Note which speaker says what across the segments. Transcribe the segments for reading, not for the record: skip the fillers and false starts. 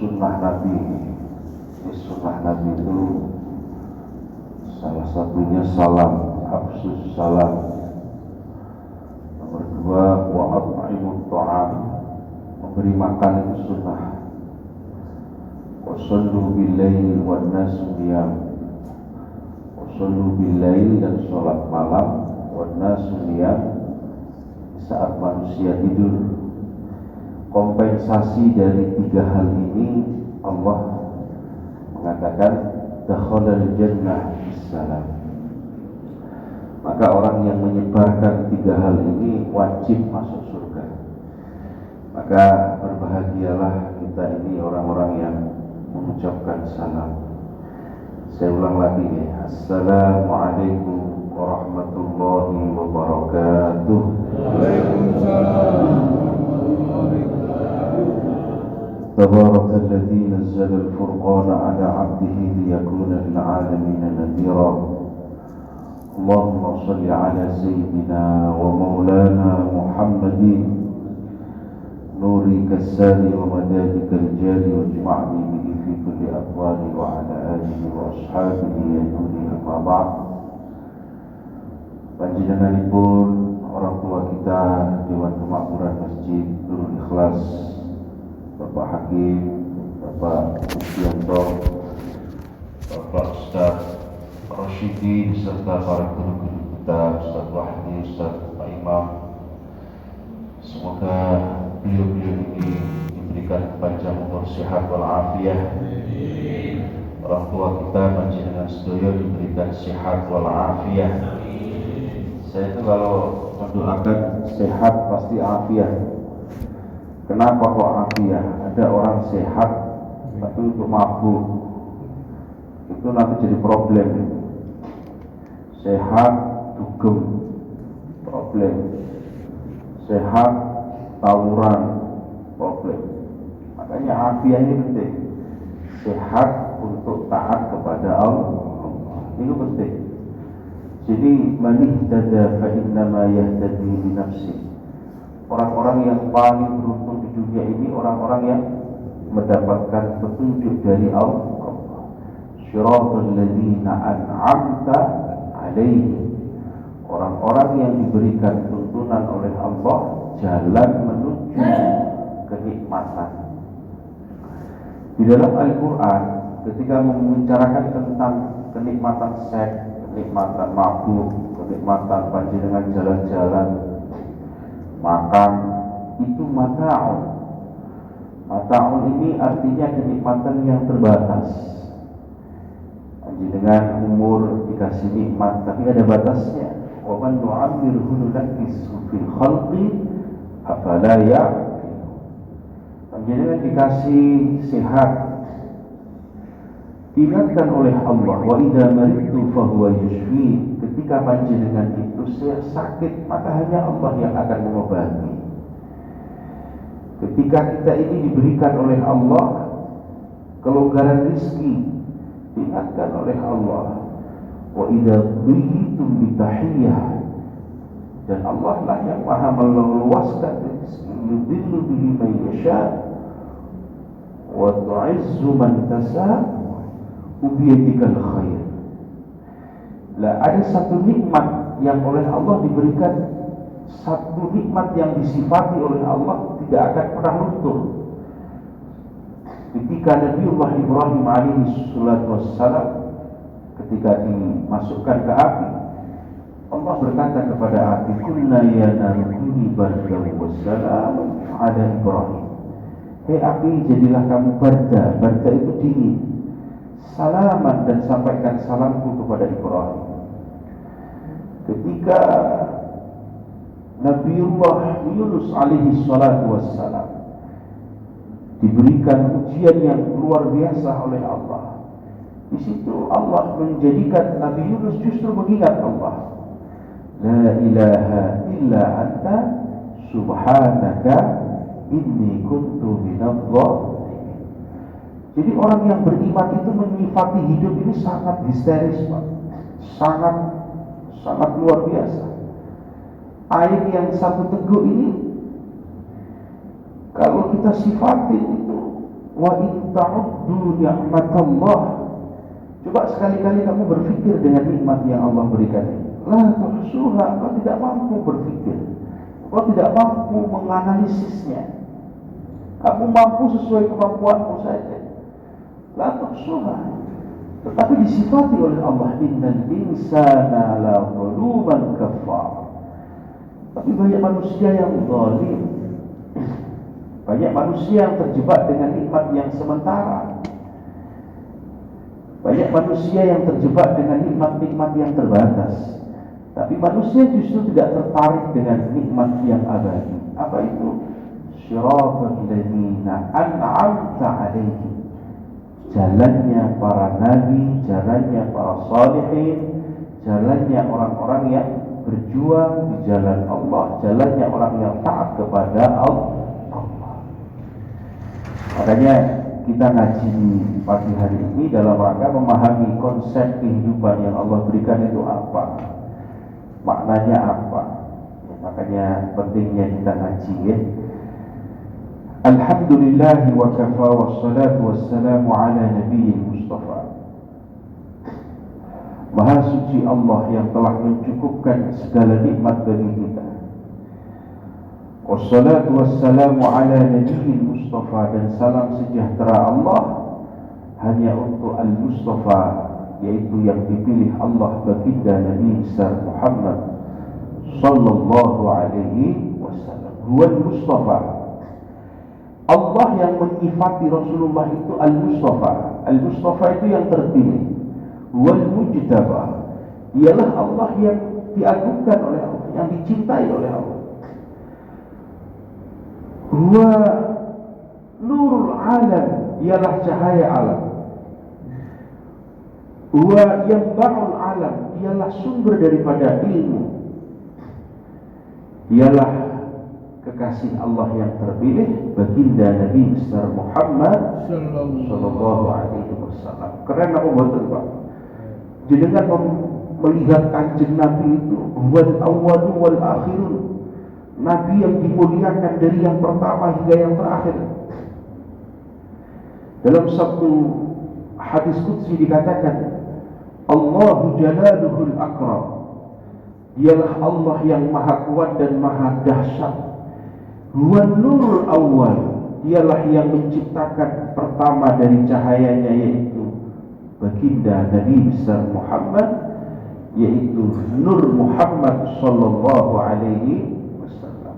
Speaker 1: sunnah Nabi. Sunnah Nabi itu salah satunya salam, afsus salam. Nomor dua, wa at'imut ta'am, memberi makan itu sunnah. Wa sallu bil-lail wan nasu niyam, wa sallu bil-lail, dan sholat malam, wan nasu niyam, saat manusia tidur. Kompensasi dari tiga hal ini Allah mengatakan dakhalal jannah bisalam. Maka orang yang menyebarkan tiga hal ini wajib masuk surga. Maka berbahagialah kita ini orang-orang yang mengucapkan salam. Saya ulang lagi ya. Assalamualaikum warahmatullahi wabarakatuh.
Speaker 2: Waalaikumsalam.
Speaker 1: تبارك الذي نزل الفرقان على عبده ليكون للعالمين نذيرا. اللهم صل على سيدنا ومولانا محمد نورك الساري ومدادك الجاري واجمعني به في كل أقوالي وعلى آله وأصحابه يدوني. أما بعد. Panjenenganipun orang tua kita, Dewan Kemakmuran Masjid Nurul Ikhlas, Bapak Hakim, Bapak Mustianto, Bapak Ustaz Rosyidi, serta para guru-guru kita, Ustaz Wahdi, Ustaz Pak Imam. Semoga beliau-beliau ini diberikan panjang umur, sehat walafiat. Orang tua kita, panjenengan sedaya, diberikan sehat walafiat. Saya itu kalau mendoakan sehat pasti afiat. Kenapa kok afiat? Ada orang sehat tapi untuk mabuk, itu nanti jadi problem. Sehat dugem, problem. Sehat tawuran, problem. Makanya afiat ini penting. Sehat untuk taat kepada Allah, itu penting. Jadi man ihtada fa innama yahtadi li nafsi. Orang-orang yang paling beruntung di dunia ini orang-orang yang mendapatkan petunjuk dari Allah. Shiratal ladzina an'amta alaihim. Orang-orang yang diberikan tuntunan oleh Allah, jalan menuju kenikmatan. Di dalam Al-Quran ketika membicarakan tentang kenikmatan seks, kenikmatan mabuk, kenikmatan panjenengan jalan-jalan, makan, itu mata'un. Mata'un ini artinya kenikmatan yang terbatas. Panjenengan umur dikasih nikmat, tapi ada batasnya. Wa man nu'ammirhu nunakkishu fil khalqi afala ya'qilun. Panjenengan dikasih sehat, diingatkan oleh Allah, wa idza maridtu fa huwa yashfi. Ketika panjenengan itu sakit, maka hanya Allah yang akan mengobati. Ketika kita ini diberikan oleh Allah kelonggaran rezeki, diingatkan oleh Allah, wa idza buyitum bitahiyyah. Dan Allah lah yang maha meluaskan rezeki, yudillu bihi man yasha wa tu'izzu man tasha ubiyadikal khair. Lah ada satu nikmat yang oleh Allah diberikan, satu nikmat yang disifati oleh Allah tidak akan pernah luntur. Ketika Nabiullah Ibrahim alaihi salatu wassalam ketika dimasukkan ke api, Allah berkata kepada api, "Kunna ya naruni bardan wassalam ala Ibrahim." Hei api, jadilah kamu barda. Barda itu dingin. Salaman, dan sampaikan salamku kepada Ibrahim. Ketika Nabiullah Yunus alaihi salatu wassalam diberikan ujian yang luar biasa oleh Allah, di situ Allah menjadikan Nabi Yunus justru mengingat Allah. La ilaha illa anta subhanaka inni kuntu minadh-dhalimin. Jadi orang yang beriman itu menyifati hidup ini sangat histeris, Pak. Sangat luar biasa. Air yang satu teguk ini, kalau kita sifatin itu Wa in ta'uddu ni'matallah. Coba sekali-kali kamu berpikir dengan nikmat yang Allah berikan ini. La tuhsuha, kau tidak mampu berpikir. Kau tidak mampu menganalisisnya. Kamu mampu sesuai kemampuanmu saja. La tuhsuha. Tetapi disifati oleh Allah, innal insana la zaluman kafar. Tapi banyak manusia yang zalim. Banyak manusia yang terjebak dengan nikmat yang sementara. Banyak manusia yang terjebak dengan nikmat-nikmat yang terbatas. Tapi manusia justru tidak tertarik dengan nikmat yang abadi. Apa itu? Shiratal ladzina an'amta 'alaihim. Jalannya para nabi, jalannya para salihin, jalannya orang-orang yang berjuang di jalan Allah, jalannya orang yang taat kepada Allah. Makanya kita ngaji pagi hari ini dalam rangka memahami konsep kehidupan yang Allah berikan itu apa, maknanya apa. Makanya pentingnya kita ngaji ya. Alhamdulillah wa kafa wassalatu wassalamu ala nabiyil mustafa. Maha suci Allah yang telah mencukupkan segala nikmat bagi kita. Wassalatu wassalamu ala nabiyil mustafa, dan salam sejahtera Allah hanya untuk al-mustafa, yaitu yang dipilih Allah baginda Nabi besar Muhammad sallallahu alaihi wasallam. Huwal mustafa. Allah yang menyifati Rasulullah itu al-mustafa. Al-mustafa itu yang terpilih. Huwal mujtaba. Dialah Allah yang diagungkan oleh Allah, yang dicintai oleh Allah. Huwa nurul alam, ialah cahaya alam. Huwa yanba'ul alam, ialah sumber daripada ilmu. Dialah kekasih Allah yang terpilih, baginda Nabi besar Muhammad sallallahu alaihi wasallam. Keren apa betul Pak? Jenengan melihat kanjeng Nabi itu wal awwalu wal akhirun, Nabi yang dimuliakan dari yang pertama hingga yang terakhir. Dalam satu hadis qudsi dikatakan, Allahu jalaluhul akram. Dialah Allah yang maha kuat dan maha dahsyat. Huwan nurul awwal. Dialah yang menciptakan pertama dari cahayanya, yaitu baginda Nabi besar Muhammad, yaitu Nur Muhammad sallallahu alaihi wasallam.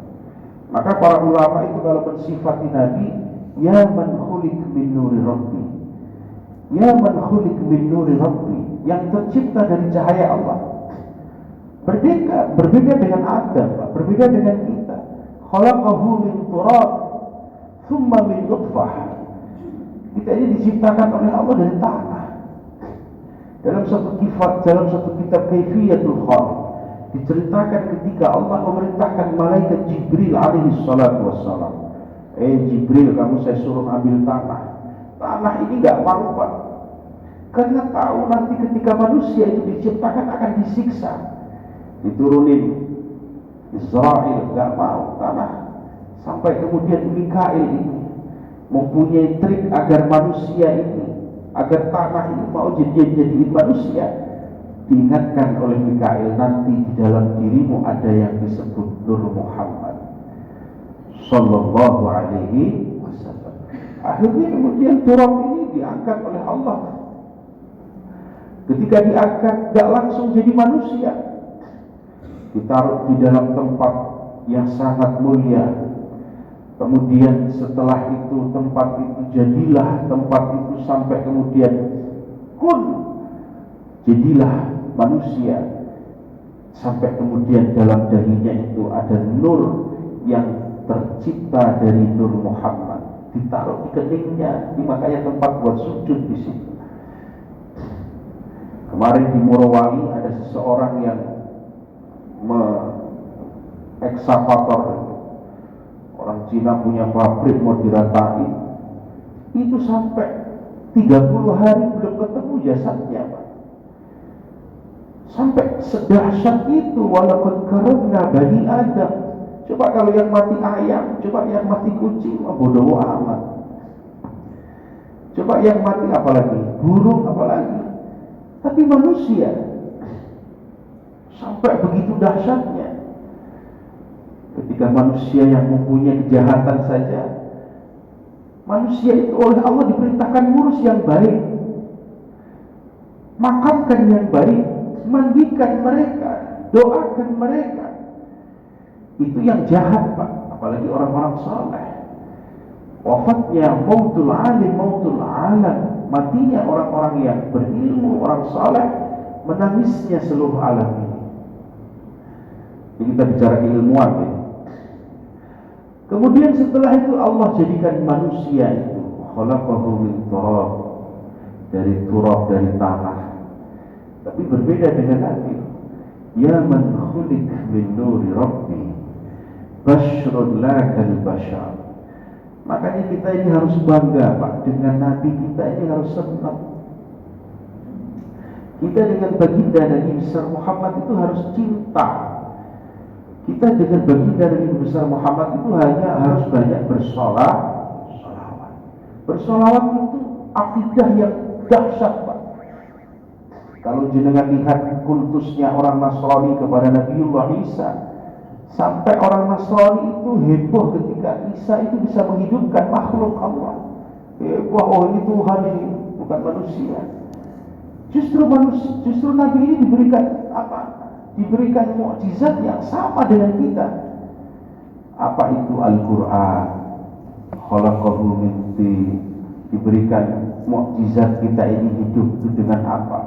Speaker 1: Maka para ulama itu kalau mensifati Nabi, ya man khuliq min nuri rabbi, ya man khuliq min nuri rabbi, yang tercipta dari cahaya Allah. Berbeda dengan Adam, berbeda dengan kita. Khalaqahu min turab, thumma min nutfah. Kita ini diciptakan oleh Allah dari tanah. Dalam satu kitab Kaifiyatul Khalq diceritakan ketika Allah memerintahkan malaikat Jibril alaihi salatu wassalam, Jibril, kamu saya suruh ambil tanah. Tanah ini enggak mau Pak, karena tahu nanti ketika manusia itu diciptakan akan disiksa. Diturunin Israel, enggak mau tanah. Sampai kemudian Mikail ini mempunyai trik agar manusia ini, agar tanah ini mau jadi manusia. Diingatkan oleh Mikail, nanti di dalam dirimu ada yang disebut Nur Muhammad sallallahu alaihi wasallam. Akhirnya kemudian turab ini diangkat oleh Allah. Ketika diangkat, gak langsung jadi manusia, ditaruh di dalam tempat yang sangat mulia. Kemudian setelah itu tempat itu jadilah tempat itu sampai kemudian jadilah manusia, sampai kemudian dalam dahinya itu ada nur yang tercipta dari Nur Muhammad, ditaruh di keningnya, makanya tempat buat sujud di situ. Kemarin di Morowali ada seseorang yang ekskavator, orang Cina punya pabrik mau diratain, itu sampai 30 hari belum ketemu jasadnya Pak. Sampai sedahsyat itu, walaupun karena Bani Adam. Coba kalau yang mati ayam, coba yang mati kucing, bodoh amat. Coba yang mati apalagi, burung apalagi. Tapi manusia sampai begitu dahsyatnya. Ketika manusia yang mempunyai kejahatan saja, manusia itu oleh Allah diperintahkan ngurus yang baik, makamkan yang baik, mandikan mereka, doakan mereka. Itu yang jahat, Pak. Apalagi orang-orang saleh. Wafatnya mautul alim, mautul alam. Matinya orang-orang yang berilmu, orang saleh, menangisnya seluruh alam ini. Jadi kita bicara ilmuwan ya. Kemudian setelah itu Allah jadikan manusia itu khalaqahu min turab, dari turab, dari tanah. Tapi berbeda dengan Nabi. Ya man khuliq min nuri rabbi basyrun lakal bashar. Makanya kita ini harus bangga, Pak, dengan Nabi kita ini harus senang. Kita dengan baginda Nabi besar Muhammad itu harus cinta. Kita dengan baginda Nabi besar Muhammad itu hanya harus banyak bersolawat. Bersolawat itu akidah yang dahsyat, Pak. Kalau jenengan lihat kultusnya orang Nasrani kepada Nabiullah Isa, sampai orang Nasrani itu heboh ketika Isa itu bisa menghidupkan makhluk Allah. Heboh, oh ini Tuhan ini, bukan manusia. Justru Nabi ini diberikan apa? Diberikan mukjizat yang sama dengan kita. Apa itu Al-Quran? Khalaqahu min tin. Diberikan mukjizat kita ini hidup itu dengan apa?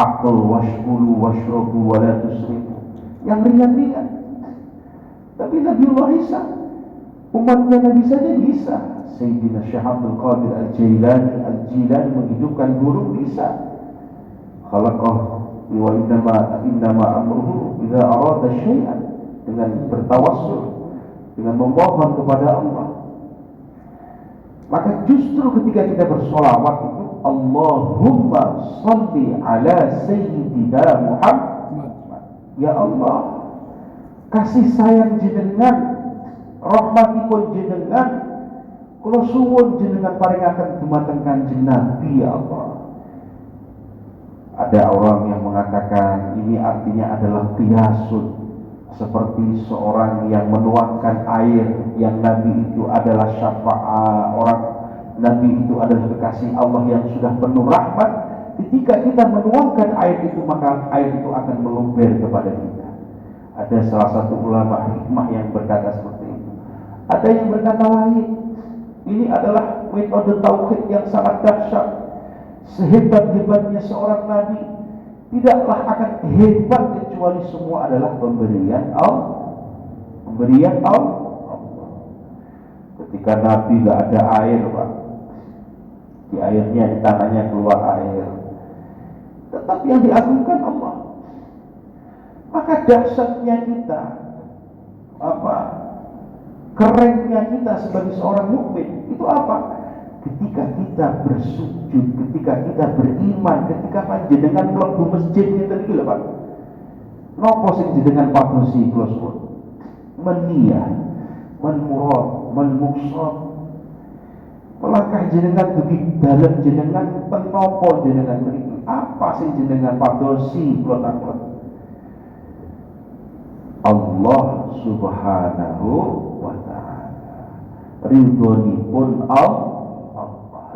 Speaker 1: Akul washkulu washrobu wala tusrifu. Yang ringan-ringan. Tapi Nabiullah Isa, umatnya Nabi saja bisa. Sayyidina Syekh Abdul Qadir Al-Jilani menghidupkan burung bisa. Khalaqah wa innama amruhu idza arada syai'an, dengan bertawassul, dengan memohon kepada Allah. Maka justru ketika kita bersolawat itu, Allahumma salli ala Sayyidina Muhammad. Ya Allah, kasih sayang jenengan, rahmatipun jenengan, kula suwun jenengan paringaken dumateng Kanjeng Nabi, ya Allah. Ada orang yang mengatakan ini artinya adalah qiyasun, seperti seorang yang menuangkan air, yang Nabi itu adalah syafaat, orang Nabi itu adalah kekasih Allah yang sudah penuh rahmat. Ketika kita menuangkan air itu, maka air itu akan meluber kepada kita. Ada salah satu ulama hikmah yang berkata seperti itu. Ada yang berkata lain. Ini adalah metode tauhid yang sangat dahsyat. Sehebat-hebatnya seorang Nabi, tidaklah akan hebat kecuali semua adalah pemberian Allah. Pemberian Allah. Ketika Nabi gak ada air, Pak, di airnya, di tanahnya keluar air, tetap yang diagungkan Allah. Maka dahsyatnya kita, kerennya kita sebagai seorang mukmin itu apa? Ketika kita bersujud, ketika kita beriman, ketika panjenengan mlebu masjid ngeten iki lho, Pak. Napa sing jenengan padosi kula suwun? Meniyah, menmurad, menmuqsad. Melangkah jenengan dugi dalan jenengan ten napa jenengan mriki? Apa sing jenengan padosi kula takon? Allah Subhanahu wa ta'ala. Ridhonipun Allah,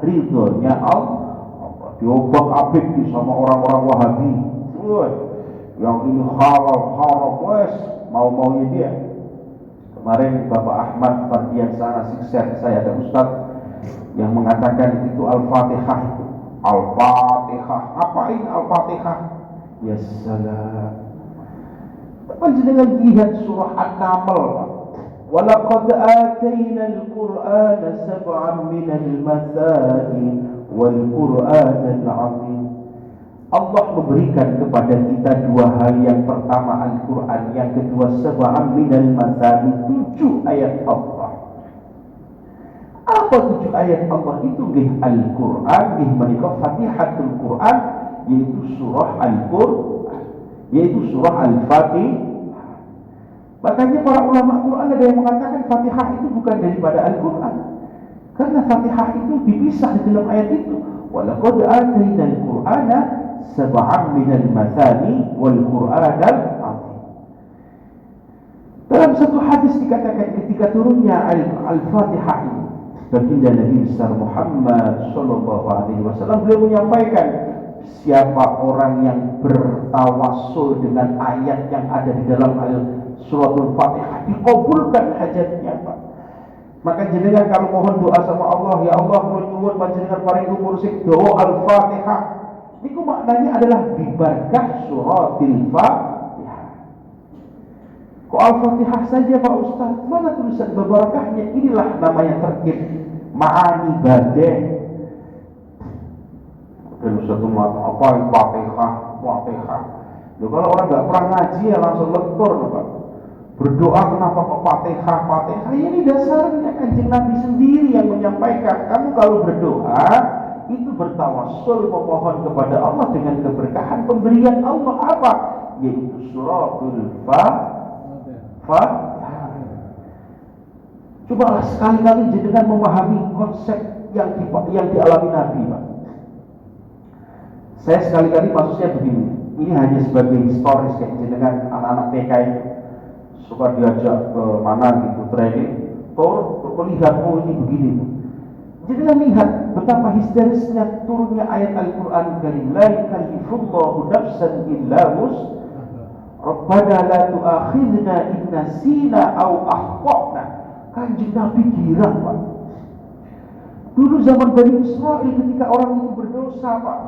Speaker 1: ridhonya Allah. Diobak-abik sama orang-orang Wahabi. Yang ini halal, wes mau-maunya dia. Kemarin Bapak Ahmad Fardian sana siksa saya, ada Ustaz yang mengatakan itu Al-Fatihah. Al-Fatihah, apain Al-Fatihah? Ya salam. Panjenengan lihat surah An-Naml, walaqad atayna al-Qur'ana sab'an minal mathani wal Qur'anal 'azim. Allah memberikan kepada kita dua hal. Yang pertama Al-Quran, yang kedua sab'an minal mathani, 7 ayat Allah. Apa 7 ayat Allah itu? Nggih Al-Quran, nggih menika Fatihatul Quran, yaitu surah Al-Quran, yaitu surah Al-Fatihah. Makanya para ulama Quran ada yang mengatakan Fatihah itu bukan daripada Al-Quran, Karena Fatihah itu dipisah di dalam ayat itu. Walaqad atainal Qur'ana sab'an minal mathani wal Qur'anal azim. Dalam satu hadis dikatakan ketika turunnya Al-Fatihah ini, baginda Nabi besar Muhammad sallallahu alaihi wasallam beliau menyampaikan, siapa orang yang bertawassul dengan ayat yang ada di dalam suratul Fatihah dikabulkan hajatnya, Pak. Maka jenengan kalau mohon doa sama Allah, ya Allah nyuwun panjenengan paring umur sing dawa Al-Fatihah. Niku maknanya adalah bibarkah suratil Fatihah. Kok Al-Fatihah saja Pak Ustaz? Mana tulisan barakahnya? Inilah namanya terkib ma'ani badeh. Dan satu mata apa yang Fatihah. Loh, kalau orang nggak pernah ngaji ya langsung lektor, Pak. Berdoa kenapa kok Fatihah? Ini dasarnya Kanjeng Nabi sendiri yang menyampaikan. Kamu kalau berdoa itu bertawassul memohon kepada Allah dengan keberkahan pemberian Allah apa? Yaitu suratul Fatihah. Cobalah sekali-kali jenengan memahami konsep yang dialami Nabi, Pak. Saya sekali-kali maksudnya begini. Ini hanya sebagai historis kayak jenengan anak-anak TK ini suka diajak ke mana gitu training, untuk melihat ini begini. Jadi kita lihat betapa histerisnya turunnya ayat Al-Quran Karim. La yukallifullahu nafsan illa wus'aha. Rabbana la tu'akhidna in nasina aw akhtana. Kanjeng Nabi girang, Pak. Dulu zaman Bani Israel ketika orang itu berdosa, Pak.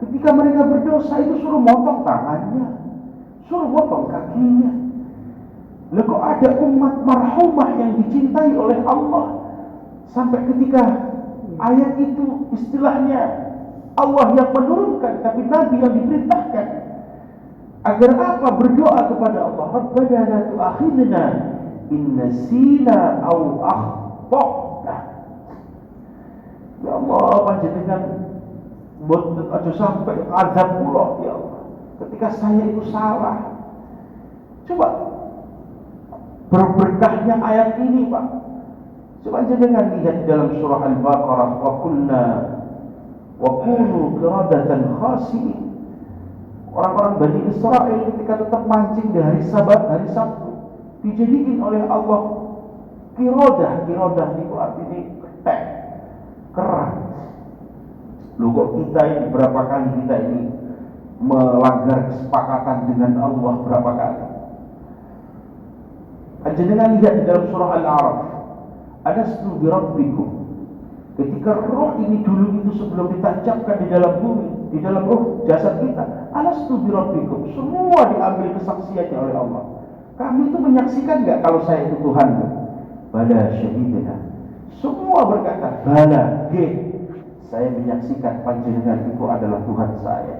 Speaker 1: Ketika mereka berdosa itu suruh motong tangannya, suruh motong kakinya. Lalu kok ada umat marhumah yang dicintai oleh Allah sampai ketika ayat itu istilahnya Allah yang menurunkan tapi Nabi yang diperintahkan agar apa? Berdoa kepada Allah, Rabbana la tu'akhidna in nasina aw akhtana. Ya Allah, panjenengan mboten aja sampai azab kula ya Allah ketika saya itu salah. Coba berberkahnya ayat ini, Pak. Coba jenengan lihat di dalam surah Al-Baqarah, wa kunu qiradatan khasi'in. Orang-orang Bani Israel ketika tetap mancing di hari Sabat, hari Sabtu, dijadiin oleh Allah qiradah itu artinya ketek, keras. Loh, kok kita ini berapa kali kita ini melanggar kesepakatan dengan Allah berapa kali? Jenengan lihat di dalam surah Al-A'raf, alastu bi rabbikum. Ketika roh ini dulu itu sebelum ditancapkan di dalam bumi, di dalam roh jasad kita, alastu bi rabbikum. Semua diambil kesaksiannya oleh Allah. Kamu itu menyaksikan enggak kalau saya itu Tuhanmu? Bala syahidina. Semua berkata, bala, saya menyaksikan panjenengan itu adalah Tuhan saya.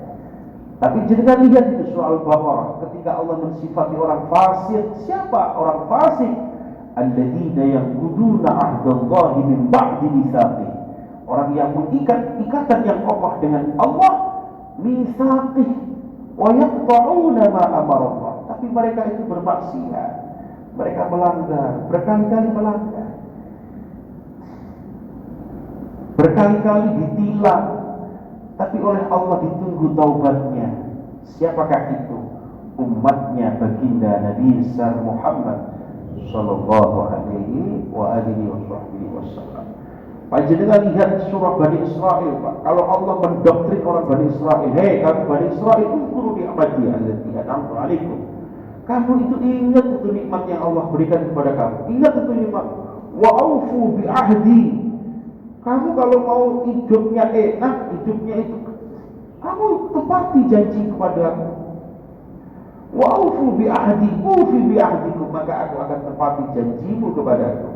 Speaker 1: Tapi jenengan lihat itu surah Al-Baqarah ketika Allah mensifati orang fasik. Siapa orang fasik? Alladzina yanquduna ahdallahi min ba'di mitsaqih. Orang yang mengikat ikatan yang kokoh dengan Allah, mitsaqih, wa yaqta'una ma amara Allah. Tapi mereka itu bermaksiat. Mereka melanggar, berkali-kali melanggar. Berkali-kali ditilang, tapi oleh Allah ditunggu taubatnya. Siapakah itu? Umatnya baginda Nabi besar Muhammad sallallahu alaihi wa alihi wasallam. Panjenengan lihat surah Bani Israel, Pak. Kalau Allah mendoktrin orang Bani Israel, hei kamu Bani Israel, uzkuru ni'mati allati an'amtu alaikum. Kamu itu ingat itu nikmat yang Allah berikan kepada kamu. Ingat itu nikmat. Wa aufu bi ahdi. Kamu kalau mau hidupnya enak, hidupnya itu, kamu tepati janji kepada aku. Wa aufu bi ahdi, ufi bi ahdikum, maka aku akan tepati janjimu kepada aku.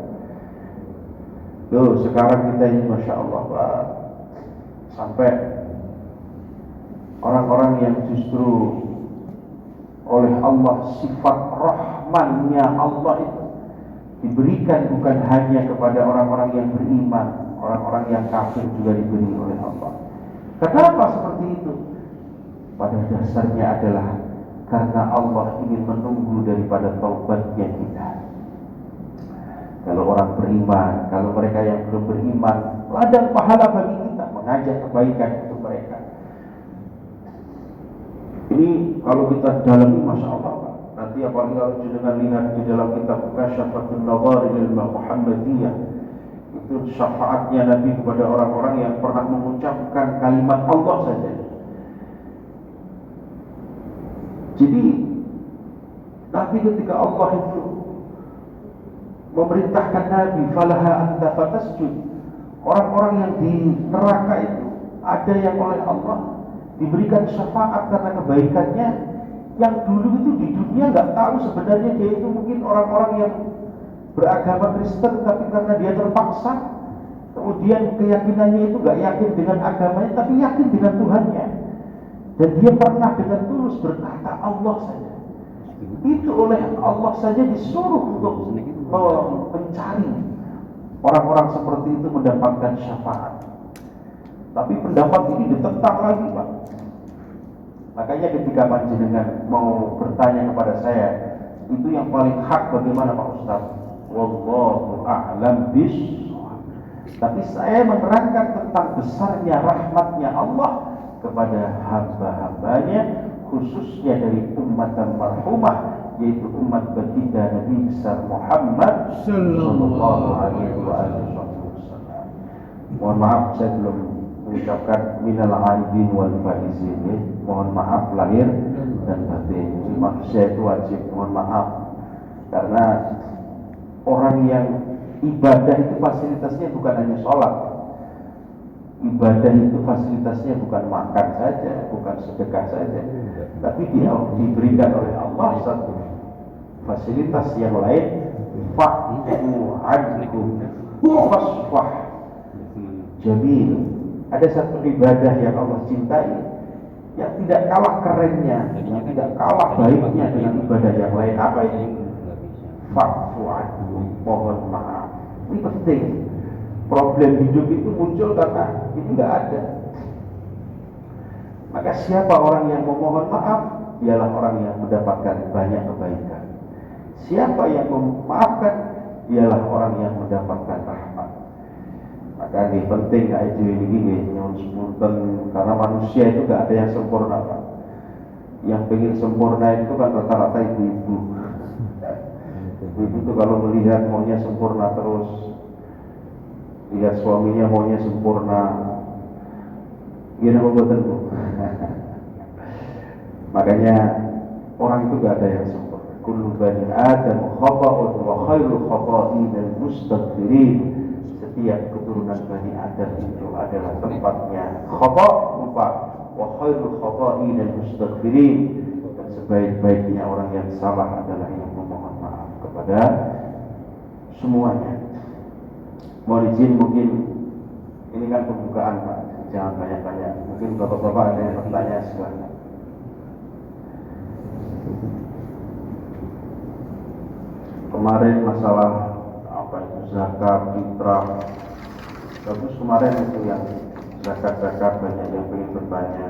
Speaker 1: Loh, sekarang kita ini Masya Allah, Pak, sampai orang-orang yang justru oleh Allah sifat rahmannya Allah itu diberikan bukan hanya kepada orang-orang yang beriman, orang-orang yang kafir juga diberi oleh Allah. Kenapa seperti itu? Pada dasarnya adalah karena Allah ingin menunggu daripada taubatnya kita. kalau orang beriman. Kalau mereka yang belum beriman, ladang pahala bagi kita mengajak kebaikan untuk mereka. Ini kalau kita dalami, masya Allah, Pak. Nanti apalagi kalau jenengan lihat di dalam kitab Kasyafatun Nadhar Ilmu Muhammadiyah, itu syafaatnya Nabi kepada orang-orang yang pernah mengucapkan kalimat Allah saja. Jadi Nabi ketika Allah itu memerintahkan Nabi, falaha anta fatasjud, orang-orang yang di neraka itu ada yang oleh Allah diberikan syafaat karena kebaikannya, yang dulu itu di dunia nggak tahu sebenarnya dia itu mungkin orang-orang yang beragama Kristen, tapi karena dia terpaksa, kemudian keyakinannya itu nggak yakin dengan agamanya, tapi yakin dengan Tuhannya, dan dia pernah dengan tulus berkata Allah saja. Itu oleh Allah saja disuruh untuk mencari orang-orang seperti itu mendapatkan syafaat. Tapi pendapat ini ditentang lagi, Pak. Makanya ketika panjenengan mau bertanya kepada saya, itu yang paling hak bagaimana Pak Ustaz? Wallahu a'lam bishawab. Tapi saya menerangkan tentang besarnya rahmatnya Allah kepada hamba-hambanya, khususnya dari umat marhumah, yaitu umat baginda Nabi besar Muhammad sallallahu alaihi wasallam. Mohon maaf saya belum mengucapkan minal aidin wal faizin. Mohon maaf lahir dan batin. Manusia itu wajib mohon maaf, karena orang yang ibadah itu fasilitasnya bukan hanya sholat. Ibadah itu fasilitasnya bukan makan saja, bukan sedekah saja, tapi dia diberikan oleh Allah satu fasilitas yang lain, fa'fu anhum wasfah jamil. Ada satu ibadah yang Allah cintai, yang tidak kalah kerennya, yang tidak kalah baiknya dengan ibadah yang lain. Apa itu? Fa'fu anhum, mohon maaf. Ini penting. Problem hidup itu muncul karena ini nggak ada. Maka siapa orang yang memohon maaf, ialah orang yang mendapatkan banyak kebaikan. Siapa yang memaafkan, ialah orang yang mendapatkan rahmat. Maka ini penting nggak itu ini karena manusia itu nggak ada yang sempurna, Pak. Yang pengen sempurna itu kan rata-rata ibu-ibu. Ibu itu kalau melihat maunya sempurna terus. Lihat suaminya maunya sempurna, gimana betul Bu? Makanya orang itu gak ada yang sempurna. Kullu bani Adam khata'un wa khairul khata'in al-mustaghfirin. Setiap keturunan Bani Adam itu adalah tempatnya khata', lupa, wa khairul khata'in al-mustaghfirin. Dan sebaik-baiknya orang yang salah adalah yang memohon maaf kepada semuanya. Mohon izin, mungkin ini kan pembukaan Pak, jangan banyak-banyak. Mungkin bapak-bapak ada yang bertanya silahkan. Kemarin masalah apa itu zakat, fitrah, bagus kemarin itu yang zakat banyak yang ingin bertanya.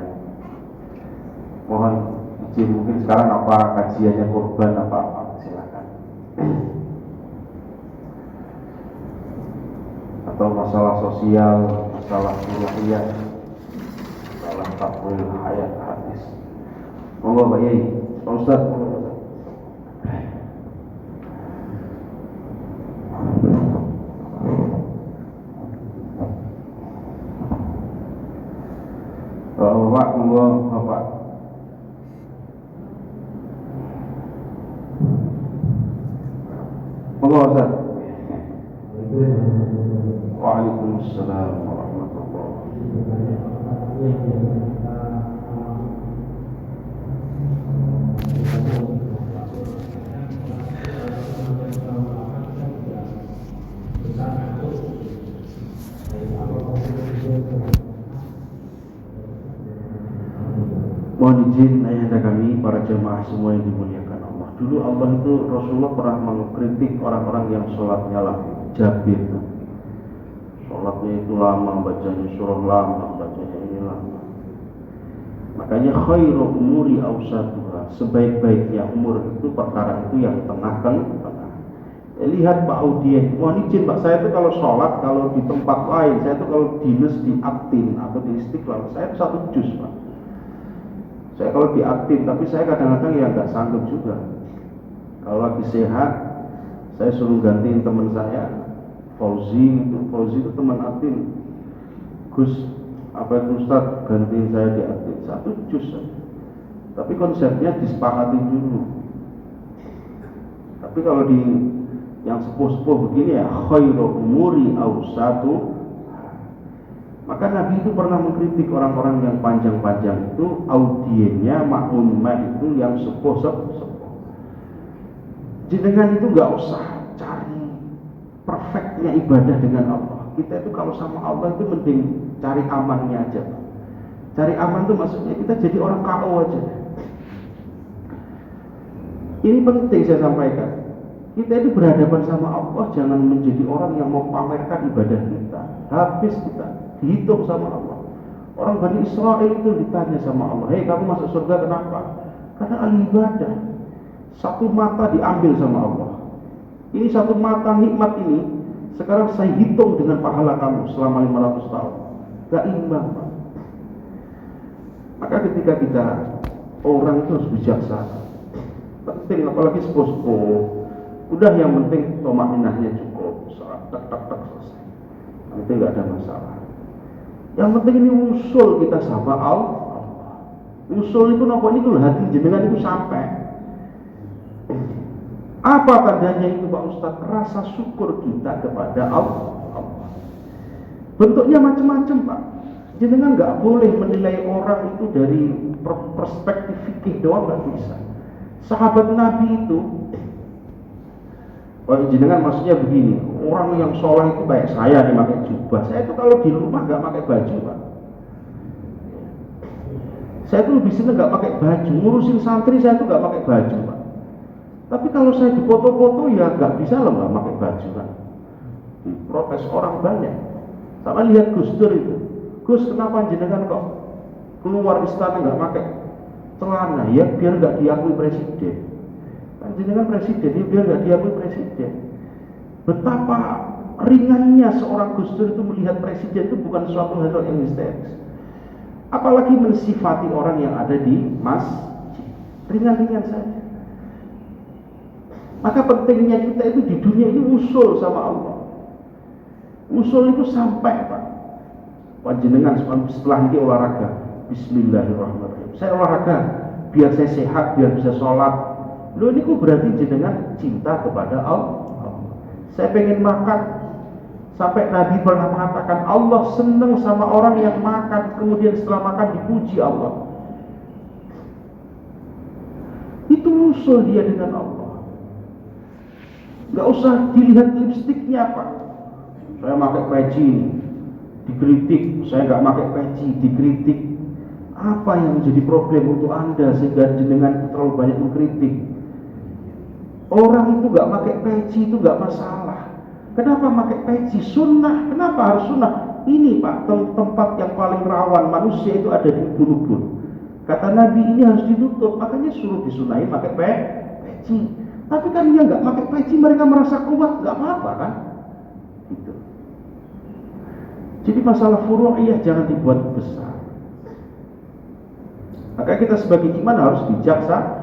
Speaker 1: Mohon izin, mungkin sekarang apa kajiannya kurban apa silahkan. Atau masalah sosial, masalah ruhiyah, masalah takwil ayat hadis. Monggo Pak Yai, Pak Ustaz. Bapak, monggo Bapak. Monggo Ustaz. Waalaikumsalam warahmatullahi Mohon izin ayahanda kami, para jemaah semua yang dimuliakan Allah. Dulu Allah itu, Rasulullah pernah mengkritik orang-orang yang sholatnya lambat, jabir. Sholatnya itu lama, bacanya surah lama, bacanya ini lama. Makanya khairu umuri awsatuha, sebaik-baiknya umur itu perkara itu yang tengah-tengah. Lihat Pak Audien, wah ini izin Pak, saya tuh kalau sholat, kalau di tempat lain, saya tuh kalau dinas di Aktin atau di Istiqlal, saya tuh 1 juz Pak. Saya kalau di Aktin, tapi saya kadang-kadang ya nggak sanggup juga. Kalau lagi sehat, saya suruh gantiin teman saya, Fauzi itu teman Aktin. Gus, apa itu Ustaz, gantiin saya di Aktin, 1 juz. Tapi konsepnya disepakati dulu. Tapi kalau di yang sepuh-sepuh begini ya, khairu umuri awsatu. Maka Nabi itu pernah mengkritik orang-orang yang panjang-panjang itu, audiennya makmumah itu yang sepuh-sepuh. Jenengan itu nggak usah cari perfectnya ibadah dengan Allah. Kita itu kalau sama Allah itu mending cari amannya aja. Cari aman itu maksudnya kita jadi orang KO aja. Ini penting saya sampaikan. Kita itu berhadapan sama Allah, jangan menjadi orang yang mau pamerkan ibadah kita. Habis kita dihitung sama Allah. Orang Bani Israel itu ditanya sama Allah, hei kamu masuk surga kenapa? Karena ahli ibadah. 1 mata diambil sama Allah. Ini 1 mata nikmat ini, sekarang saya hitung dengan pahala kamu selama 500 tahun. Gak imbang Pak. Maka ketika kita, orang itu harus bijaksana. Penting, apalagi sepuh-sepuh. Udah yang penting tomainahnya cukup, sholat tak selesai. Nanti nggak ada masalah. Yang penting ini usul kita sama Allah. Usul itu nopo itu hati jenengan itu sampai. Apa tandanya itu Pak Ustadz? Rasa syukur kita kepada Allah. Bentuknya macam-macam Pak. Jenengan nggak boleh menilai orang itu dari perspektif fikih doang, nggak bisa. Sahabat Nabi itu, jenengan maksudnya begini, orang yang sholat itu kayak saya nih pakai jubah. Saya itu kalau di rumah nggak pakai baju Pak. Saya itu lebih seneng nggak pakai baju, ngurusin santri saya itu nggak pakai baju Pak. Tapi kalau saya di foto-foto ya nggak bisa loh nggak pakai baju kan. Protes orang banyak. Sama lihat Gus Dur itu, Gus kenapa jenengan kok keluar istana nggak pakai celana? Ya biar nggak diakui presiden. Jenengan presiden, dia biar nggak diakui presiden. Betapa ringannya seorang Gus Dur itu melihat presiden itu bukan suatu hal yang histeris. Apalagi mensifati orang yang ada di masjid. Ringan-ringan saja. Maka pentingnya kita itu di dunia ini usul sama Allah. Usul itu sampai Pak. Panjenengan setelah ini olahraga, Bismillahirrahmanirrahim. Saya olahraga biar saya sehat, biar bisa sholat. Loh ini kok berarti jenengan cinta kepada Allah. Saya pengen makan. Sampai Nabi pernah mengatakan Allah senang sama orang yang makan kemudian setelah makan dipuji Allah. Itu usul dia dengan Allah. Gak usah dilihat lipstiknya Pak. Saya pakai peci dikritik, saya gak pakai peci dikritik. Apa yang menjadi problem untuk Anda sehingga jenengan terlalu banyak mengkritik? Orang itu gak pakai peci itu gak masalah. Kenapa pakai peci? Sunnah. Kenapa harus sunnah? Ini Pak, tempat yang paling rawan manusia itu ada di ubun-ubun. Kata Nabi ini harus ditutup, makanya suruh disunahin pakai peci. Tapi kan dia nggak pakai peci, mereka merasa kuat, nggak apa-apa kan? Gitu. Jadi masalah furu'iyah jangan dibuat besar. Maka kita sebagai iman harus bijaksana.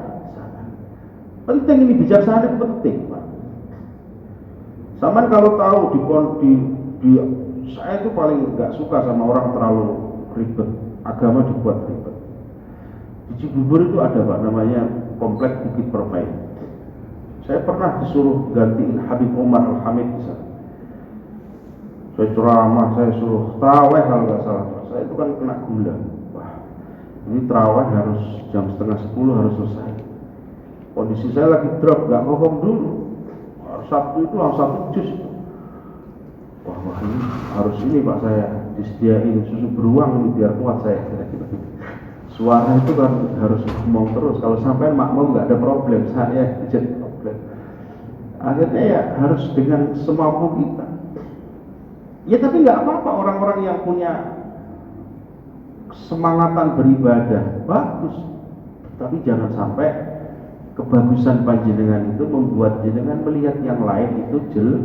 Speaker 1: Penting ini bijaksana itu penting, Pak. Sama kalau tahu di saya itu paling nggak suka sama orang terlalu ribet, agama dibuat ribet. Di Cibubur itu ada Pak namanya Komplek Bukit Permai. Saya pernah disuruh gantiin Habib Umar Al-Hamid di sana. Saya ceramah, saya suruh taraweh kalau nggak salah. Saya itu kan kena gula. Wah, ini taraweh harus jam 9:30 harus selesai. Kondisi saya lagi drop, nggak ngomong dulu. Sabtu itu langsung 1 juz. Wah ini harus ini Pak, saya disediain susu beruang ini biar kuat saya. Suara itu kan harus ngomong terus. Kalau sampai makmum nggak ada problem, saya jadi problem. Akhirnya ya harus dengan semampu kita. Ya tapi nggak apa-apa orang-orang yang punya semangatan beribadah bagus. Tapi jangan sampai kebagusan panjenengan itu membuat jenengan melihat yang lain itu jelek.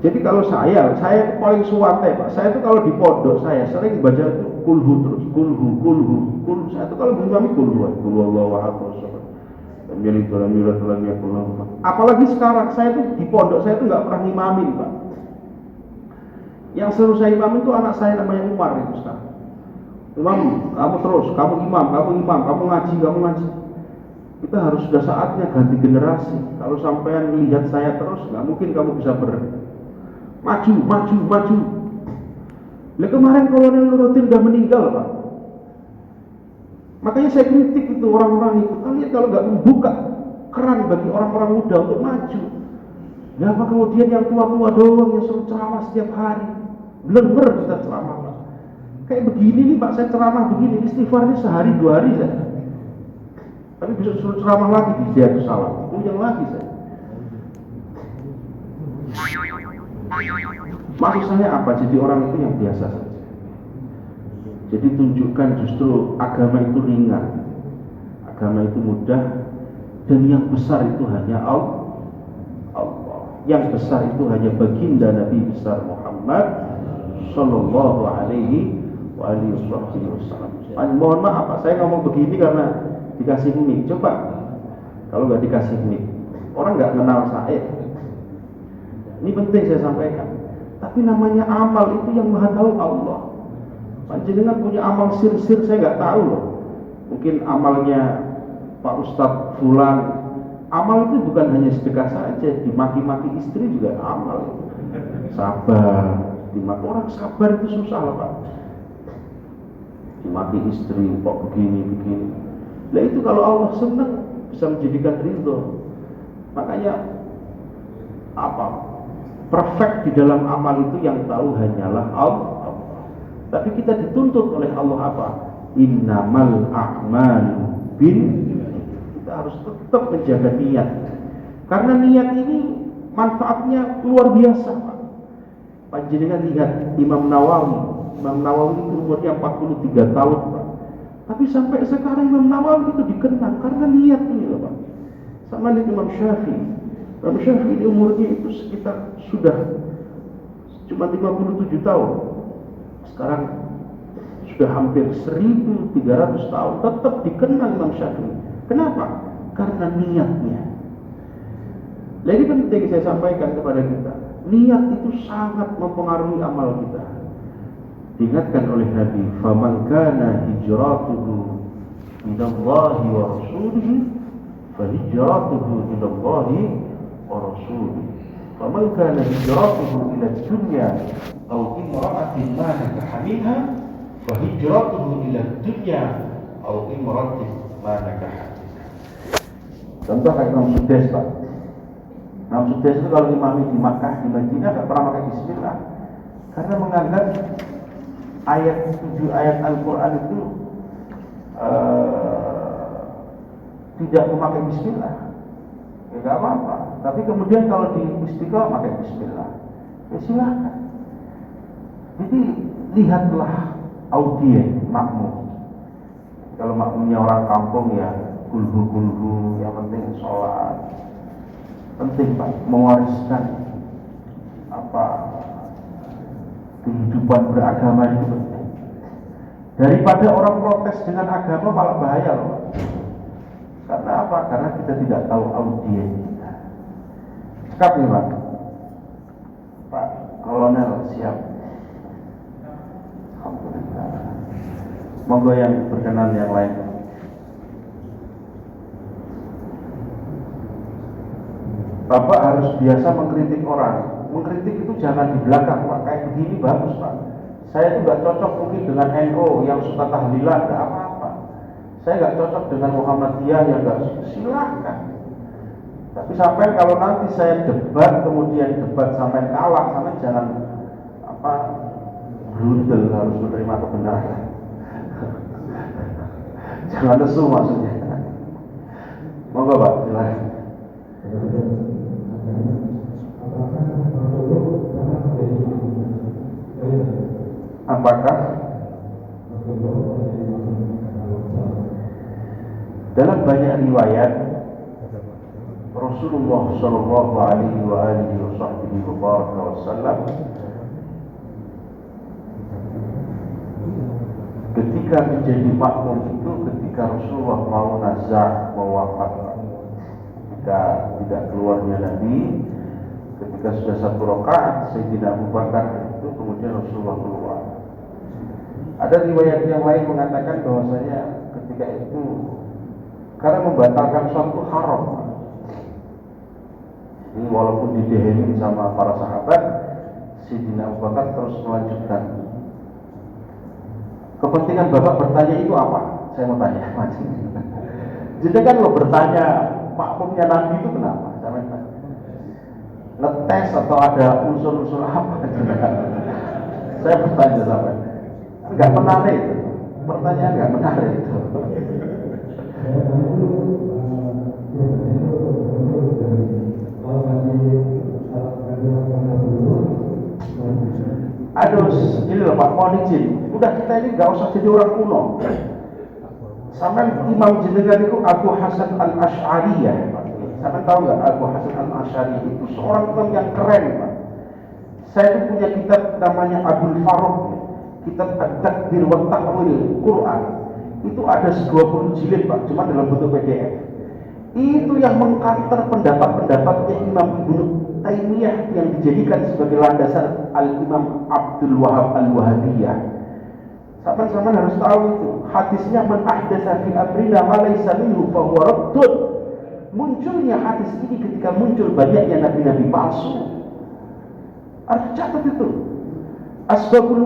Speaker 1: Jadi kalau saya itu paling suwate Pak. Saya itu kalau di pondok saya sering baca itu kulhu terus, kulhu. Saya itu kalau mengimami kulhu Allahu ahad. Apalagi sekarang saya itu di pondok saya itu nggak pernah ngimamin Pak. Yang seru saya imamin itu anak saya namanya Umar itu sekarang. Imam, kamu terus, kamu imam, kamu ngaji. Kita harus sudah saatnya ganti generasi. Kalau sampean lihat saya terus, nggak mungkin kamu bisa maju. Nah, kemarin Kolonel Nuruddin udah meninggal Pak. Makanya saya kritik itu orang-orang itu. Kalian kalau nggak membuka keran bagi orang-orang muda untuk maju, kenapa kemudian yang tua-tua doang yang suruh ceramah setiap hari? Blenger kita ceramah Pak. Kayak begini nih Pak, saya ceramah begini, istighfarnya sehari 2 hari saya. Tapi besok suruh ceramah lagi di Ziyatus Salam, yang lagi saya. Maksud saya apa? Jadi orang itu yang biasa saja. Jadi tunjukkan justru agama itu ringan, agama itu mudah, dan yang besar itu hanya Allah. Yang besar itu hanya baginda Nabi besar Muhammad Sallallahu Alaihi Wasallam. Mohon maaf Pak, saya ngomong begini karena dikasih mic. Coba kalau nggak dikasih mic, orang nggak kenal saya. Ini penting saya sampaikan. Tapi namanya amal itu yang maha tahu Allah. Panjenengan punya amal sir-sir saya nggak tahu loh. Mungkin amalnya Pak Ustadz Fulan. Amal itu bukan hanya sedekah saja, dimaki-maki istri juga amal. Sabar, dimaki orang sabar itu susah loh Pak. Dimaki istri kok begini. Nah itu kalau Allah senang bisa menjadikan ridho. Makanya perfect di dalam amal itu yang tahu hanyalah Allah. Tapi kita dituntut oleh Allah apa? Innamal a'malu kita harus tetap menjaga niat. Karena niat ini manfaatnya luar biasa Pak. Panjenengan lihat Imam Nawawi itu umurnya 43 tahun Pak. Tapi sampai sekarang Imam Nawawi itu dikenang karena niat ini loh Pak. Sama dengan Imam Syafi'i di umurnya itu sekitar sudah cuma 57 tahun. Sekarang sudah hampir 1300 tahun tetap dikenang Imam Syafi'i. Kenapa? Karena niatnya. Jadi penting saya sampaikan kepada kita, niat itu sangat mempengaruhi amal kita. Diingatkan oleh Nabi, "Faman kana hijratuhu ilallahi wa rasulihi, fa hijratuhu ilallahi wa rasulihi. Faman kana hijratuhu ila dunya aw imra'atin ma nakaha minha, fa hijratuhu ila dunya aw imra'atin ma nakaha." Contoh kayak Imam Sudais Pak. Imam Sudais itu kalau imami di Makkah, di Madinah tidak pernah pakai bismillah. Karena menganggap ayat 7 ayat Al-Quran itu tidak memakai bismillah. Ya gak apa-apa. Tapi kemudian kalau di Istiqomah pakai bismillah. Ya silahkan. Jadi lihatlah audien makmum. Kalau makmumnya orang kampung ya kulhu, yang penting sholat. Penting Pak, mewariskan kehidupan beragama itu penting. Daripada orang protes dengan agama malah bahaya loh Pak. Karena apa? Karena kita tidak tahu audien kita. Cekap nih Pak. Pak Kolonel siap. Alhamdulillah. Monggo yang berkenan yang lain. Bapak harus biasa mengkritik orang. Mengkritik itu jangan di belakang Pak. Kayak begini bagus Pak. Saya itu gak cocok mungkin dengan NO yang suka tahlilan, gak apa-apa. Saya gak cocok dengan Muhammadiyah yang gak silahkan. Tapi sampai kalau nanti saya debat, kemudian debat sampai kalah, sampai jangan brutal, harus menerima kebenaran. Jangan lesu maksudnya. Monggo Pak, silakan. Apakah Dalam banyak riwayat Rasulullah Shallallahu Alaihi Wasallam ketika menjadi makmum itu, ketika Rasulullah mau nazar, mau wafat, ketika tidak keluarnya Nabi, ketika sudah satu rakaat Sayyidina Abu Bakar itu kemudian Rasulullah keluar. Ada riwayat yang lain mengatakan bahwasanya ketika itu karena membatalkan suatu haram. Ini walaupun didehemi sama para sahabat, Sayyidina Abu Bakar terus melanjutkan. Kepentingan Bapak bertanya itu apa? Saya mau tanya. Jadi kan lo bertanya makmumnya Nabi itu kenapa? Saya tanya. Ngetes atau ada unsur-unsur apa? Saya bertanya sampai. Enggak menarik itu. Pertanyaan enggak menarik itu. Aduh, ini loh Pak, mohon izin. Udah kita ini gak usah jadi orang kuno. Sampai Imam jenengan itu Abu Hasan Al-Asy'ariyah. Sampai tahu nggak Abu Hasan Al-Asy'ariyah itu seorang imam yang keren, Pak. Saya itu punya kitab namanya Abdul Faruq, kitab At-Takbir wa Ta'wil Quran. Itu ada 20 jilid, Pak, cuma dalam bentuk PDF. Itu yang mengkanter pendapat-pendapatnya Imam Ibnu Taimiyah yang dijadikan sebagai landasan Al-Imam Abdul Wahab Al-Wahabiyah. Sama-sama harus tahu itu. Hadisnya man ahdatsa fi amrina ma laysa minhu fa huwa raddun. Munculnya hadis ini ketika muncul banyaknya nabi-nabi palsu. Harus catat itu. Asbabul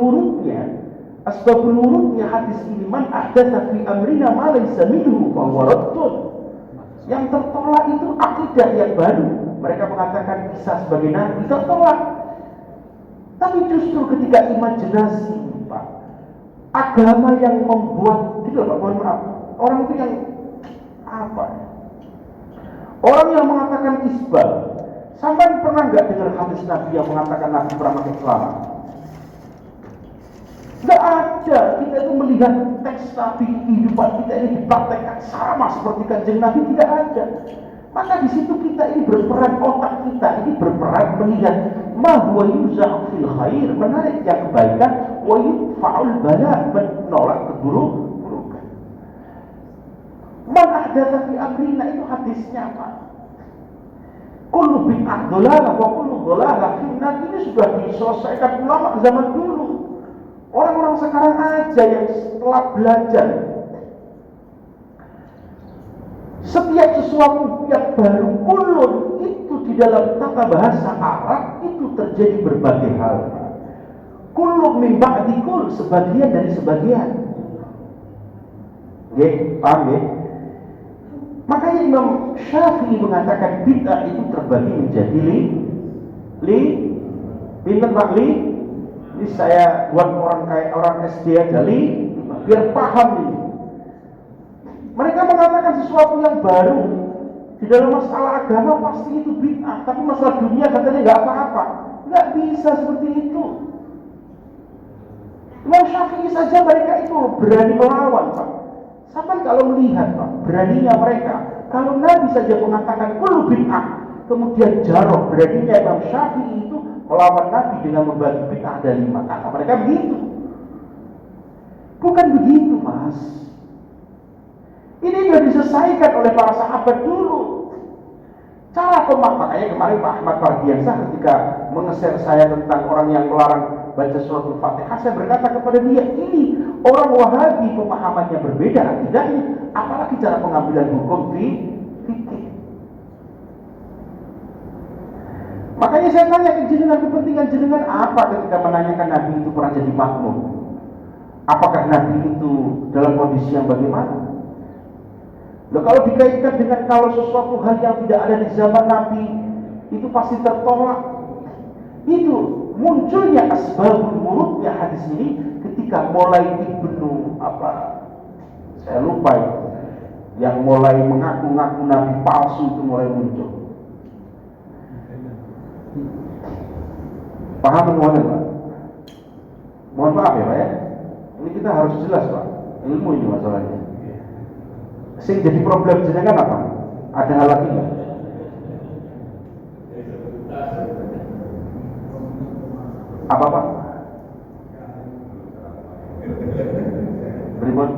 Speaker 1: wurudnya hadis ini man ahdatsa fi amrina ma laysa minhu fa huwa raddun. Yang tertolak itu akidah yang baru. Mereka mengatakan Isa sebagai nabi, tertolak. Tapi justru ketika imajinasi, Pak, agama yang membuat, tidak Pak, mohon maaf, orang itu yang apa? Orang yang mengatakan isbal. Sampai pernah nggak dengar hadis Nabi yang mengatakan Nabi pernah pakai celana? Nggak ada. Kita itu melihat teks Nabi, kehidupan kita ini dipraktekkan sama seperti kanjeng Nabi, tidak ada. Maka di situ kita ini berperan, otak kita ini berperan melihat ma huwa yuza'u fil khair, menarik yang kebaikan, wa yudfa'ul bala, menolak keburukan. Man ahdatsa fi amrina, itu hadisnya Pak. Kullu bid'ah dhalalah wa kullu dhalalah finnar, ini sudah diselesaikan ulama zaman dulu. Orang-orang sekarang aja yang setelah belajar, setiap sesuatu yang baru kulun itu di dalam tata bahasa Arab itu terjadi berbagai hal. Kulun min ba'di kul, sebagian dari sebagian. Oke, paham ya? Makanya Imam Syafi'i mengatakan bid'ah itu terbagi menjadi bintang bakli. Ini saya buat orang SD aja biar paham ini. Mereka mengatakan sesuatu yang baru di dalam masalah agama pasti itu bid'ah, tapi masalah dunia katanya nggak apa-apa. Nggak bisa seperti itu. Imam Syafi'i saja mereka itu berani melawan, Pak. Sampai kalau melihat, Pak, beraninya mereka. Kalau Nabi saja mengatakan kullu bid'ah, kemudian jarok, beraninya Imam Syafi'i itu melawan Nabi dengan membagi bid'ah ada 5 kata. Mereka begitu. Bukan begitu, Mas. Ini sudah diselesaikan oleh para sahabat dulu. Cara makanya kemarin Pak Ahmad Fardiansah ketika mengeser saya tentang orang yang melarang baca suratul Fatihah, saya berkata kepada dia, ini orang Wahabi pemahamannya berbeda akidahnya, apalagi cara pengambilan hukum fikih. Makanya saya tanya ke jenengan, kepentingan jenengan apa ketika menanyakan Nabi itu pernah jadi makmum? Apakah Nabi itu dalam kondisi yang bagaimana? Loh, kalau dikaitkan dengan kalau sesuatu hal yang tidak ada di zaman Nabi itu pasti tertolak. Itu munculnya asbabul wurudnya hadis ini ketika mulai Ibnu saya lupa itu, yang mulai mengaku-ngaku Nabi palsu itu mulai muncul. Paham semuanya, Pak? Mohon maaf ya, Pak ya. Ini kita harus jelas, Pak. Ilmu ini masalahnya. Sing jadi problem jenengan apa? Ada hal lagi nggak? Apa Pak? Berikut.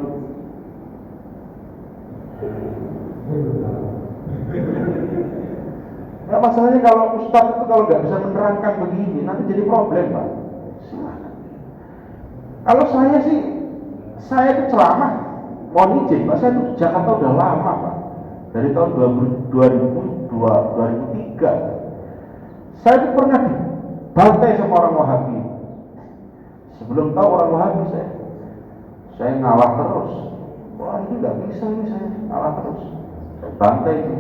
Speaker 1: Nah, masalahnya kalau Ustadz itu kalau nggak bisa menerangkan begini, nanti jadi problem Pak. Silakan. Kalau saya sih, saya itu ceramah, mohon izin Pak, saya itu di Jakarta udah lama Pak. Dari tahun 2003. Saya itu pernah dibantai sama orang Wahabi. Sebelum tahu orang Wahabi saya ngalah terus. Wah ini nggak bisa ini, saya ngalah terus. Saya bantai itu.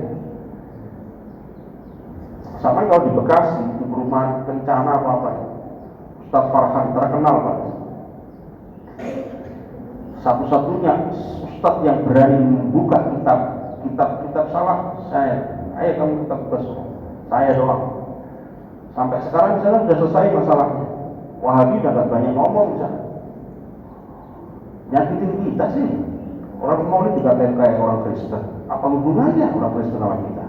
Speaker 1: Sama kalau di Bekasi, di perumahan Kencana apa-apa, Ustadz Farhan terkenal Pak. Satu-satunya Ustadz yang berani membuka kitab salah saya. Ayo kamu kitab besok, saya doang. Sampai sekarang misalnya sudah selesai masalahnya. Wahabi udah gak banyak ngomong misalnya. Nyakitin kita sih. Orang Maulid dikatain kayak orang Kristen. Apa hubungannya orang Kristen sama kita?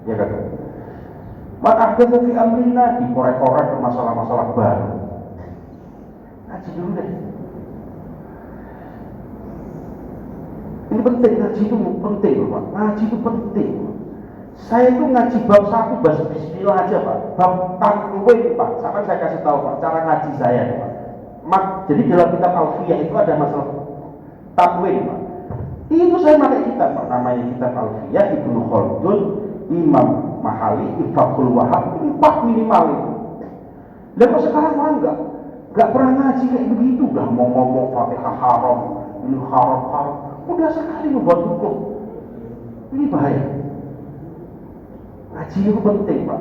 Speaker 1: Ya kan? Maka ada fi amrina dikorek-korek ke masalah-masalah baru. Ngaji dulu deh. Ini penting, ngaji itu penting Pak. Ngaji itu penting. Saya itu ngaji bab 1 bahasa bismillah aja Pak. Bab takwin Pak. Sampai saya kasih tahu Pak cara ngaji saya Pak. Jadi dalam kitab Alfiyah itu ada masalah takwin Pak. Itu saya pakai kitab Pak. Namanya kitab Alfiyah Ibnu Khaldun, Imam Mahali, Fathul Wahab, 4 minimal itu. Dan kok sekarang orang enggak pernah ngaji kayak begitu, udah mau ngomong Fatihah haram, ini haram. Mudah sekali membuat hukum. Ini bahaya. Ngaji itu penting Pak.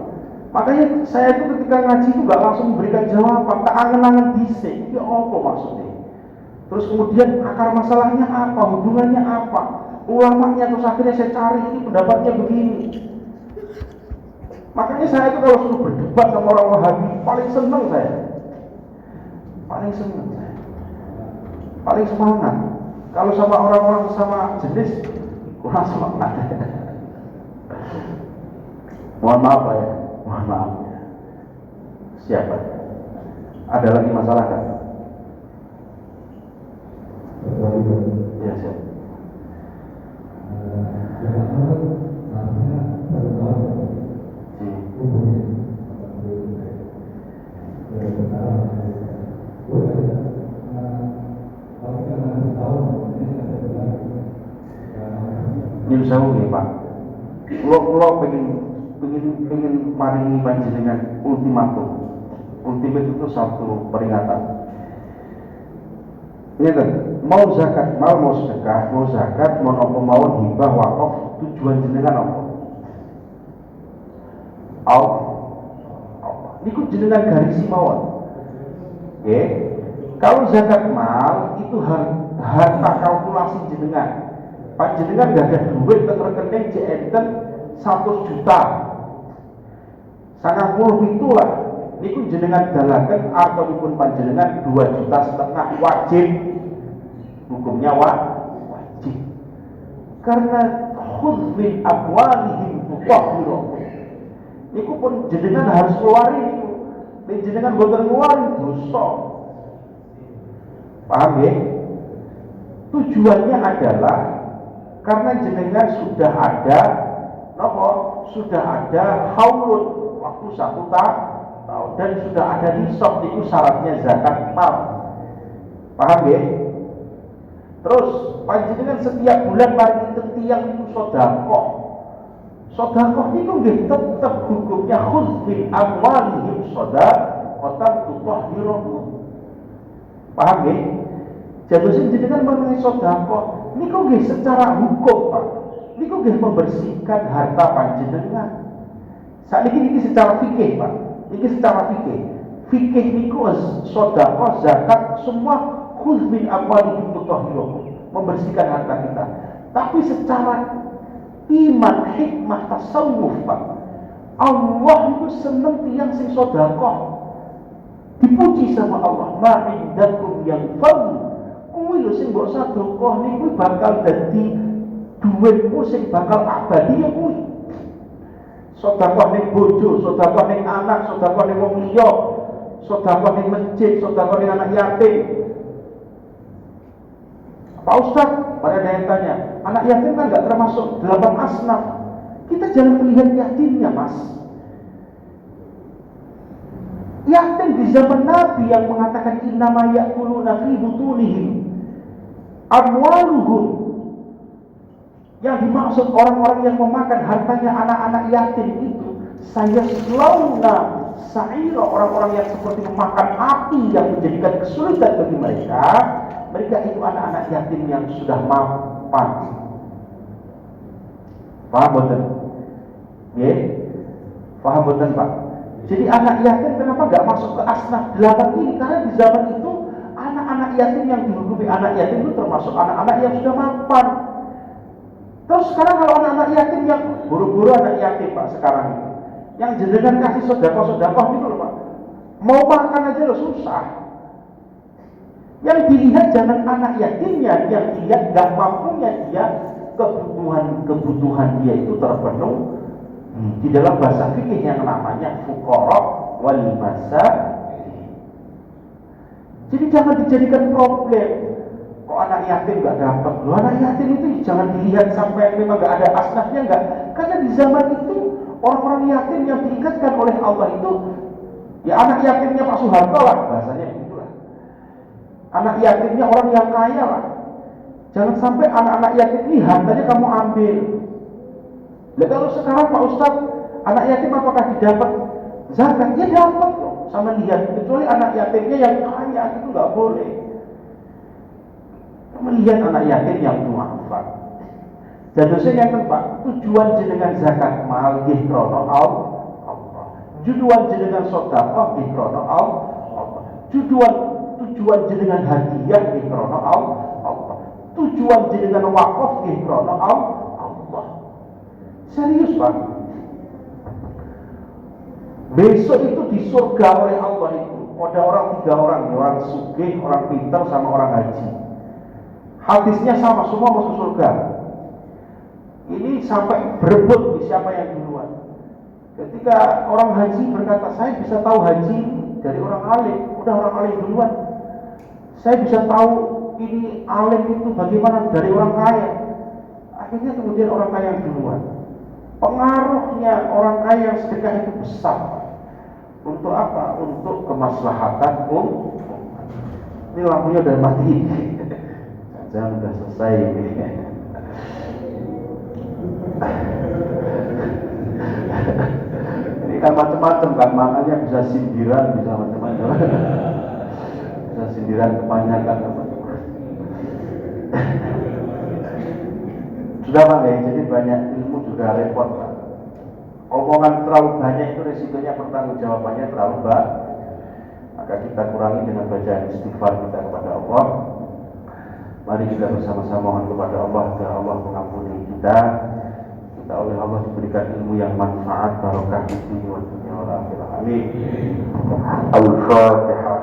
Speaker 1: Makanya saya itu ketika ngaji itu gak langsung memberikan jawaban, tak angen-angen bisik. Ini apa maksudnya? Terus kemudian akar masalahnya apa, hubungannya apa, ulamanya, terus akhirnya saya cari ini pendapatnya begini. Makanya saya itu kalau suruh berdebat sama orang Wahabi paling seneng saya. Paling seneng saya. Paling semangat. Kalau sama orang-orang sama jenis kurang semangat. Mohon maaf Pak ya. Mohon maaf. Siapa? Ada lagi masalah kan? Ya siap. Nyun sewu nggih Pak. Kula pengen maringi panjenengan ultimatum. Ultimate itu satu peringatan. Ini kan, mau zakat, mau sedekah, mau zakat, mau apa mawon hibah wakaf, tujuan jenengan apa? Allah. Niku jenengan garisi mawon. Oke. Kalau zakat mal itu harta kalkulasi jenengan. Panjenengan gak ada duit ke rekening jenten 1 juta. 90 itulah. Niku jenengan dalaken ataupun panjenengan 2,5 juta wajib. Hukumnya wajib. Karena khudz min amwalihim tutahhiruhum. Niku pun jenengan harus keluarin niku. Nek jenengan boten ngeluarin dosa. Paham ya? Tujuannya adalah karena jenengan sudah ada sudah ada haulun waktu 1 tahun dan sudah ada nisab, itu syaratnya zakat mal. Paham ya? Terus panjenengan setiap bulan mari tiang itu sedekah. Sedekah itu nggih tetep hukumnya khudz min amwalihim shadaqatan tutahhiruhum. Paham ya? Jadi jenengan mengenai sedekah niku nggih secara hukum Pak. Niku nggih membersihkan harta panjenengan. Sakniki niki secara fikih Pak. Niki secara fikih. Fikih niku sedekah, zakat semua khudz min amwalihim tutahhiruhum, membersihkan harta kita. Tapi secara iman, hikmah, tasawuf Pak, Allah itu seneng tiang sing sedekah. Dipuji sama Allah, ma'indakum yang fadl. Kuwi lho sing mbok sedekah niku bakal dadi duitmu sing bakal abadi ya kuwi. Sedekah ning bojo, sedekah ning anak, sedekah ning wong liya, sedekah ning masjid, sedekah ning anak yatim. Pak Ustaz, pada ada yang tanya, anak yatim kan nggak termasuk 8 asnaf. Kita jangan melihat yatimnya, Mas. Yatim di zaman Nabi yang mengatakan innama ya'kuluna fi butunihim amwaluhum, yang dimaksud orang-orang yang memakan hartanya anak-anak yatim itu, saya selauna sa'ira, orang-orang yang seperti memakan api yang menjadikan kesulitan bagi mereka. Mereka itu anak-anak yatim yang sudah mapan. Paham betul? Ya? Paham betul, Pak? Jadi anak yatim kenapa nggak masuk ke asnaf 8 ini? Karena di zaman itu anak-anak yatim yang dihukumi anak yatim itu termasuk anak-anak yang sudah mapan. Terus sekarang kalau anak-anak yatim yang buru-buru anak yatim, Pak, sekarang ini, yang jenengan kasih sedekah-sedekah gitu loh, Pak, mau makan aja loh susah. Yang dilihat jangan anak yatimnya, yang dilihat nggak mampunya dia, kebutuhan dia itu terpenuhi. Di dalam bahasa fikih yang namanya fuqara wal masakin. Jadi jangan dijadikan problem. Kok anak yatim nggak dapat? Loh, anak yatim itu jangan dilihat sampai memang nggak ada asnafnya, nggak. Karena di zaman itu orang-orang yatim yang diingatkan oleh Allah itu ya anak yatimnya Pak Soeharto lah, bahasanya begitulah. Anak yatimnya orang yang kaya lah. Jangan sampai anak-anak yatim ini hartanya kamu ambil. Lah kalau sekarang Pak Ustadz, anak yatim apakah didapat zakat? Ya dapat loh, sama lihat. Kecuali anak yatimnya yang kaya itu nggak boleh. Melihat anak yatim yang du'afa. Jadi saya yang Pak, tujuan jenengan zakat mal nggih krana Allah. Tujuan jenengan sedekah nggih krana Allah. Tujuan jenengan hadiah nggih krana Allah. Tujuan jenengan wakaf nggih krana Allah. Serius, Pak. Besok itu di surga oleh Allah itu ada orang 3 orang, orang sugih, orang pintar, sama orang haji. Hadisnya sama, semua masuk surga. Ini sampai berebut di siapa yang duluan. Ketika orang haji berkata, saya bisa tahu haji dari orang alim, udah orang alim duluan. Saya bisa tahu ini alim itu bagaimana dari orang kaya. Akhirnya kemudian orang kaya yang duluan. Pengaruhnya orang kaya yang sedekah itu besar. Untuk apa? Untuk kemaslahatan umum. Ini lampunya udah mati. Jangan udah selesai ini. Ini kan macam-macam kan, makanya bisa sindiran, bisa macam-macam. Bisa sindiran kebanyakan macam-macam. Sudah Pak ya, jadi banyak ilmu juga repot Pak. Omongan terlalu banyak itu resikonya pertanggungjawabannya terlalu banyak. Maka kita kurangi dengan bacaan istighfar kita kepada Allah. Mari kita bersama-sama mohon kepada Allah agar Allah mengampuni kita. Kita oleh Allah diberikan ilmu yang manfaat, barokah di dunia dan dunia akhirat. Amin. Al-Fatihah.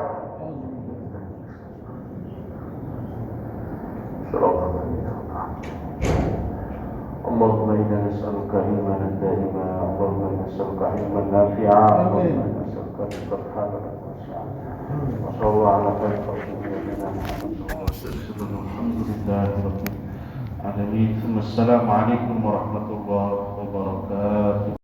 Speaker 1: Allahumma inna nas'aluka ilman daima, Allahumma inna nas'aluka ilman nafi'a, Allahumma inna nas'aluka rizqan halalan wasi'an. Wa sallallahu ala sayyidina Muhammad. Alhamdulillah. Assalamualaikum warahmatullahi